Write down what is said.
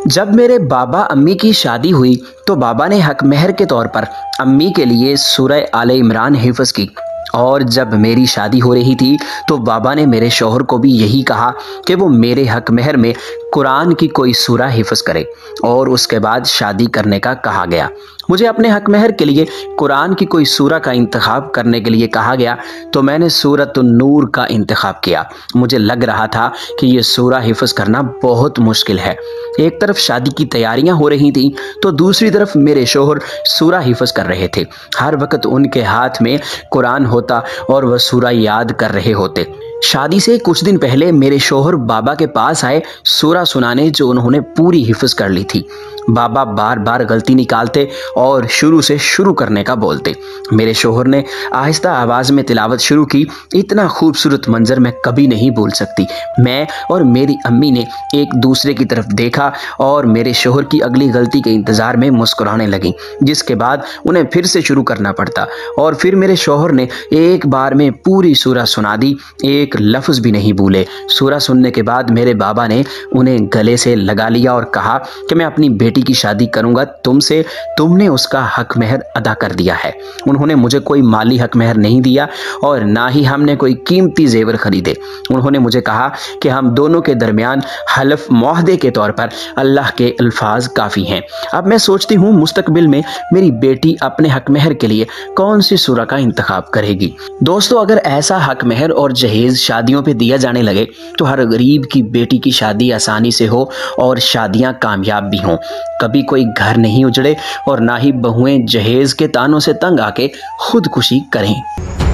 जब मेरे बाबा अम्मी की शादी हुई तो बाबा ने हक महर के तौर पर अम्मी के लिए सूरह आले इमरान हिफ्ज़ की। और जब मेरी शादी हो रही थी तो बाबा ने मेरे शौहर को भी यही कहा कि वो मेरे हक महर में कुरान की कोई सूरा हिफ्ज़ करे और उसके बाद शादी करने का कहा गया। मुझे अपने हक महर के लिए कुरान की कोई सूरा का इंतखाब करने के लिए कहा गया तो मैंने सूरतुन नूर का इंतखाब किया। मुझे लग रहा था कि ये सूरा हिफ्ज़ करना बहुत मुश्किल है। एक तरफ शादी की तैयारियां हो रही थी तो दूसरी तरफ मेरे शौहर सूरा हिफ्ज़ कर रहे थे। हर वक्त उनके हाथ में कुरान होता और वह सूरा याद कर रहे होते। शादी से कुछ दिन पहले मेरे शौहर बाबा के पास आए सूरा सुनाने जो उन्होंने पूरी हिफ्ज़ कर ली थी। बाबा बार बार गलती निकालते और शुरू से शुरू करने का बोलते। मेरे शौहर ने आहिस्ता आवाज़ में तिलावत शुरू की। इतना खूबसूरत मंजर मैं कभी नहीं भूल सकती। मैं और मेरी अम्मी ने एक दूसरे की तरफ देखा और मेरे शौहर की अगली गलती के इंतज़ार में मुस्कुराने लगी, जिसके बाद उन्हें फिर से शुरू करना पड़ता। और फिर मेरे शौहर ने एक बार में पूरी सूरा सुना दी, एक लफ्ज़ भी नहीं भूले। सूरा सुनने के बाद मेरे बाबा ने उन्हें गले से लगा लिया और कहा कि मैं अपनी बेटी की शादी करूंगा तुमसे, तुमने उसका हक महर अदा कर दिया है। उन्होंने मुझे कोई माली हक महर नहीं दिया और ना ही हमने कोई कीमती जेवर खरीदे। उन्होंने मुझे कहा कि हम दोनों के दरमियान हलफ मुआहदे के तौर पर अल्लाह के अल्फाज काफ़ी हैं। अब मैं सोचती हूँ मुस्तकबिल में मेरी बेटी अपने हक महर के लिए कौन सी सूरा का इंतखाब करेगी। दोस्तों, अगर ऐसा हक महर और जहेज शादियों पे दिया जाने लगे तो हर गरीब की बेटी की शादी आसानी से हो और शादियां कामयाब भी हों। कभी कोई घर नहीं उजड़े और ना ही बहुएं जहेज के तानों से तंग आके खुदकुशी करें।